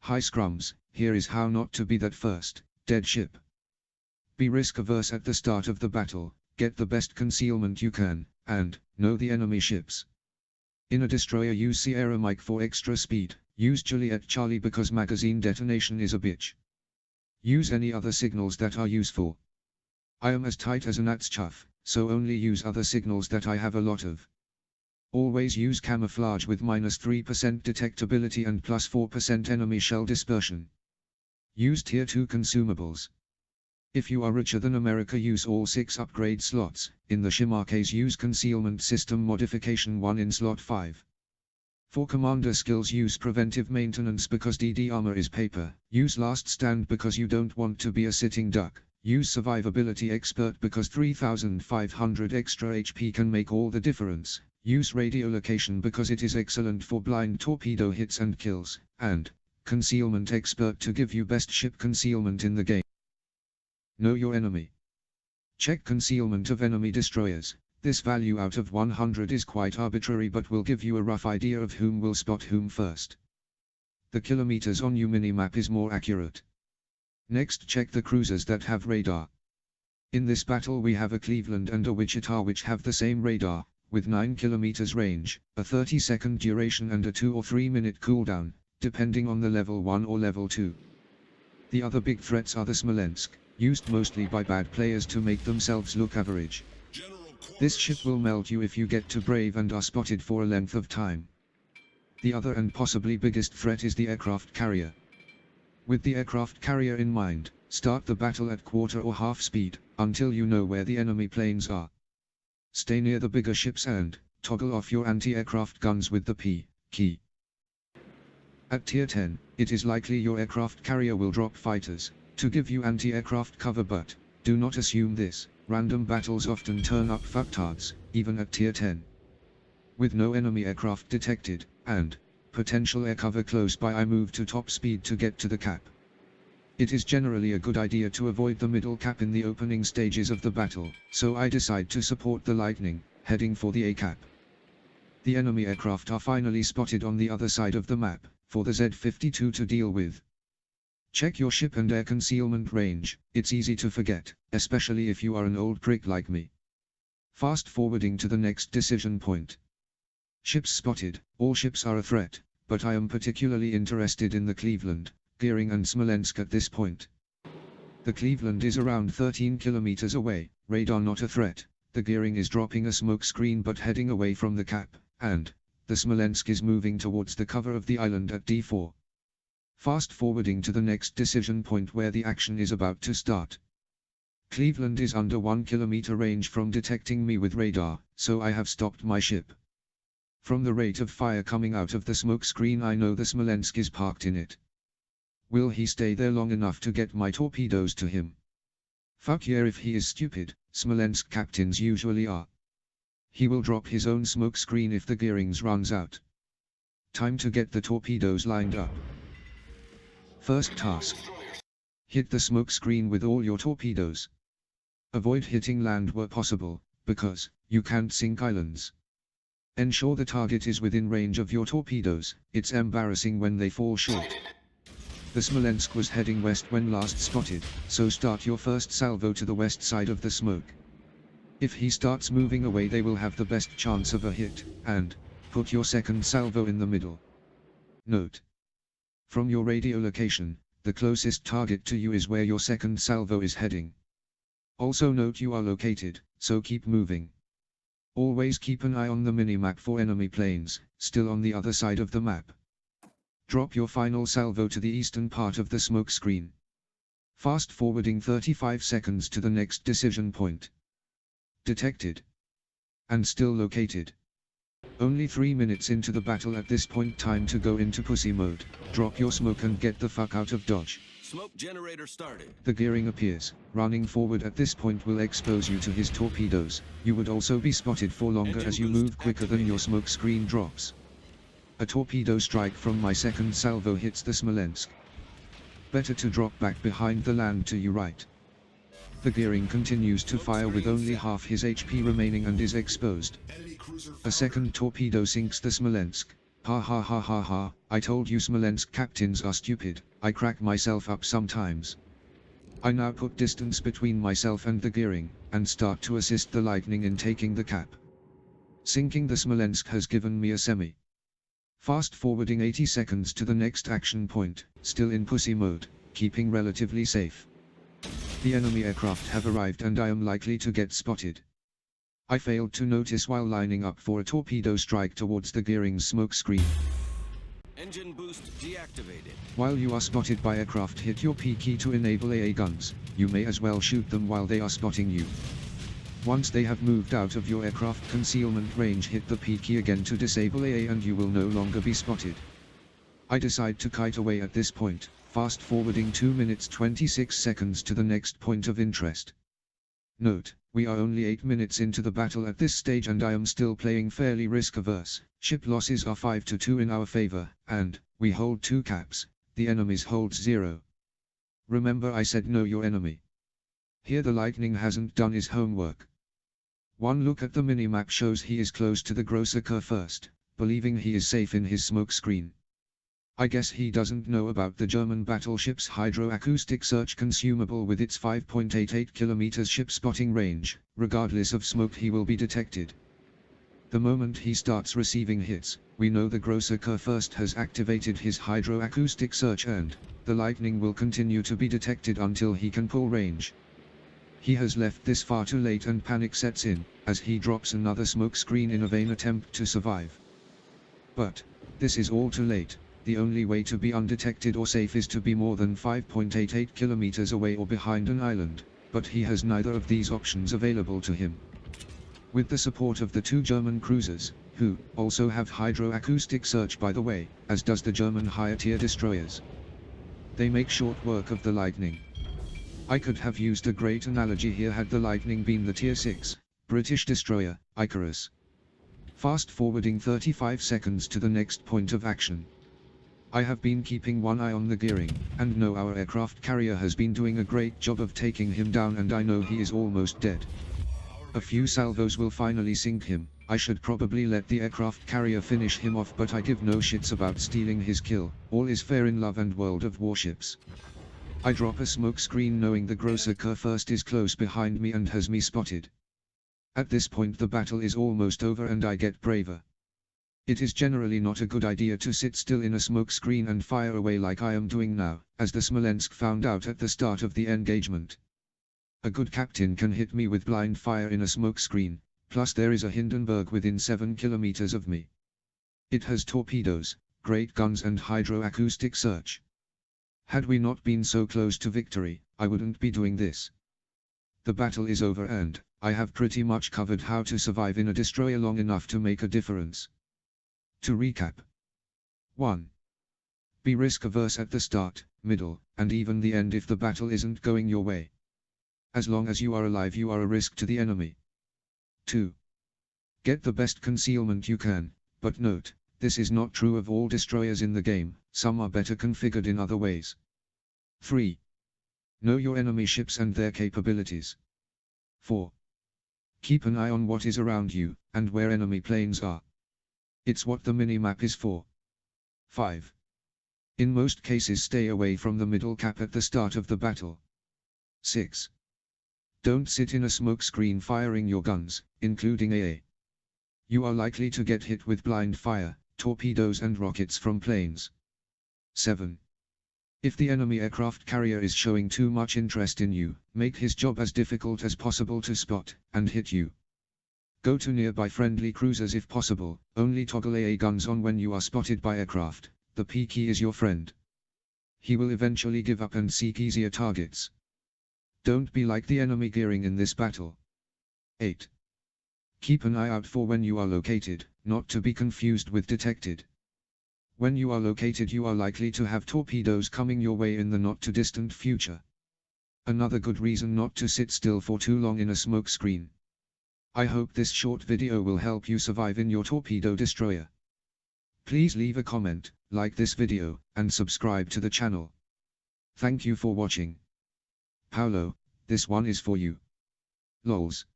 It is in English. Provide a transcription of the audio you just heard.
Hi scrums, here is how not to be that first, dead ship. Be risk-averse at the start of the battle, get the best concealment you can, and know the enemy ships. In a destroyer use Sierra Mike for extra speed, use Juliet Charlie because magazine detonation is a bitch. Use any other signals that are useful. I am as tight as a gnat's chuff, so only use other signals that I have a lot of. Always use camouflage with -3% detectability and +4% enemy shell dispersion. Use tier 2 consumables. If you are richer than America, use all 6 upgrade slots. In the Shimar case, use Concealment System Modification 1 in slot 5. For commander skills, use Preventive Maintenance because DD armor is paper. Use Last Stand because you don't want to be a sitting duck. Use Survivability Expert because 3500 extra HP can make all the difference. Use Radiolocation because it is excellent for blind torpedo hits and kills. And Concealment Expert to give you best ship concealment in the game. Know your enemy. Check concealment of enemy destroyers. This value out of 100 is quite arbitrary but will give you a rough idea of whom will spot whom first. The kilometers on your minimap is more accurate. Next, check the cruisers that have radar. In this battle we have a Cleveland and a Wichita which have the same radar, with 9 kilometers range, a 30-second duration and a 2 or 3 minute cooldown, depending on the level 1 or level 2. The other big threats are the Smolensk, used mostly by bad players to make themselves look average. This ship will melt you if you get too brave and are spotted for a length of time. The other and possibly biggest threat is the aircraft carrier. With the aircraft carrier in mind, start the battle at quarter or half speed, until you know where the enemy planes are. Stay near the bigger ships and toggle off your anti-aircraft guns with the P key. At tier 10, it is likely your aircraft carrier will drop fighters to give you anti-aircraft cover, but do not assume this. Random battles often turn up fucktards, even at tier 10. With no enemy aircraft detected, and potential air cover close by, I move to top speed to get to the cap. It is generally a good idea to avoid the middle cap in the opening stages of the battle, so I decide to support the Lightning, heading for the A cap. The enemy aircraft are finally spotted on the other side of the map, for the Z-52 to deal with. Check your ship and air concealment range, it's easy to forget, especially if you are an old prick like me. Fast forwarding to the next decision point. Ships spotted. All ships are a threat, but I am particularly interested in the Cleveland, Gearing and Smolensk at this point. The Cleveland is around 13 kilometers away, radar not a threat, the Gearing is dropping a smoke screen but heading away from the cap, and the Smolensk is moving towards the cover of the island at D4. Fast forwarding to the next decision point where the action is about to start. Cleveland is under 1 kilometer range from detecting me with radar, so I have stopped my ship. From the rate of fire coming out of the smoke screen I know the Smolensk is parked in it. Will he stay there long enough to get my torpedoes to him? Fuck yeah, if he is stupid, Smolensk captains usually are. He will drop his own smoke screen if the gearings runs out. Time to get the torpedoes lined up. First task. Hit the smoke screen with all your torpedoes. Avoid hitting land where possible, because you can't sink islands. Ensure the target is within range of your torpedoes, it's embarrassing when they fall short. The Smolensk was heading west when last spotted, so start your first salvo to the west side of the smoke. If he starts moving away they will have the best chance of a hit, and put your second salvo in the middle. Note: from your radio location, the closest target to you is where your second salvo is heading. Also note you are located, so keep moving. Always keep an eye on the minimap for enemy planes, still on the other side of the map. Drop your final salvo to the eastern part of the smoke screen. Fast forwarding 35 seconds to the next decision point. Detected. And still located. Only 3 minutes into the battle at this point, time to go into pussy mode. Drop your smoke and get the fuck out of Dodge. Smoke generator started. The gearing appears. Running forward at this point will expose you to his torpedoes. You would also be spotted for longer as you move quicker than your smoke screen drops. A torpedo strike from my second salvo hits the Smolensk. Better to drop back behind the land to your right. The gearing continues to fire with only half his HP remaining and is exposed. A second torpedo sinks the Smolensk, Ha ha ha ha ha, I told you Smolensk captains are stupid. I crack myself up sometimes. I now put distance between myself and the gearing, and start to assist the lightning in taking the cap. Sinking the Smolensk has given me a semi. Fast forwarding 80 seconds to the next action point, still in pussy mode, keeping relatively safe. The enemy aircraft have arrived and I am likely to get spotted. I failed to notice while lining up for a torpedo strike towards the gearing's smoke screen. Engine boost deactivated. While you are spotted by aircraft, hit your P key to enable AA guns. You may as well shoot them while they are spotting you. Once they have moved out of your aircraft concealment range, hit the P key again to disable AA and you will no longer be spotted. I decide to kite away at this point, fast forwarding 2 minutes 26 seconds to the next point of interest. Note, we are only 8 minutes into the battle at this stage and I am still playing fairly risk-averse. Ship losses are 5-2 in our favor, and we hold 2 caps, the enemy's holds 0. Remember I said know your enemy. Here the lightning hasn't done his homework. One look at the minimap shows he is close to the Großer Kurfürst, believing he is safe in his smoke screen. I guess he doesn't know about the German battleship's hydroacoustic search consumable with its 5.88 km ship spotting range. Regardless of smoke he will be detected. The moment he starts receiving hits, we know the Großer Kurfürst has activated his hydroacoustic search and the lightning will continue to be detected until he can pull range. He has left this far too late and panic sets in, as he drops another smoke screen in a vain attempt to survive. But this is all too late. The only way to be undetected or safe is to be more than 5.88 kilometers away or behind an island, but he has neither of these options available to him. With the support of the 2 German cruisers, who also have hydroacoustic search by the way, as does the German higher tier destroyers, they make short work of the lightning. I could have used a great analogy here had the lightning been the tier 6 British destroyer, Icarus. Fast forwarding 35 seconds to the next point of action. I have been keeping one eye on the gearing, and know our aircraft carrier has been doing a great job of taking him down and I know he is almost dead. A few salvos will finally sink him. I should probably let the aircraft carrier finish him off, but I give no shits about stealing his kill. All is fair in love and World of Warships. I drop a smoke screen knowing the Großer Kurfürst is close behind me and has me spotted. At this point the battle is almost over and I get braver. It is generally not a good idea to sit still in a smoke screen and fire away like I am doing now, as the Smolensk found out at the start of the engagement. A good captain can hit me with blind fire in a smoke screen, plus there is a Hindenburg within 7 kilometers of me. It has torpedoes, great guns and hydroacoustic search. Had we not been so close to victory, I wouldn't be doing this. The battle is over and I have pretty much covered how to survive in a destroyer long enough to make a difference. To recap. 1. Be risk-averse at the start, middle, and even the end if the battle isn't going your way. As long as you are alive you are a risk to the enemy. 2. Get the best concealment you can, but note, this is not true of all destroyers in the game, some are better configured in other ways. 3. Know your enemy ships and their capabilities. 4. Keep an eye on what is around you, and where enemy planes are. It's what the minimap is for. 5. In most cases stay away from the middle cap at the start of the battle. 6. Don't sit in a smoke screen firing your guns, including AA. You are likely to get hit with blind fire, torpedoes and rockets from planes. 7. If the enemy aircraft carrier is showing too much interest in you, make his job as difficult as possible to spot and hit you. Go to nearby friendly cruisers if possible, only toggle AA guns on when you are spotted by aircraft, the P key is your friend. He will eventually give up and seek easier targets. Don't be like the enemy gearing in this battle. 8. Keep an eye out for when you are located, not to be confused with detected. When you are located you are likely to have torpedoes coming your way in the not too distant future. Another good reason not to sit still for too long in a smoke screen. I hope this short video will help you survive in your torpedo destroyer. Please leave a comment, like this video, and subscribe to the channel. Thank you for watching. Paolo, this one is for you. Lols.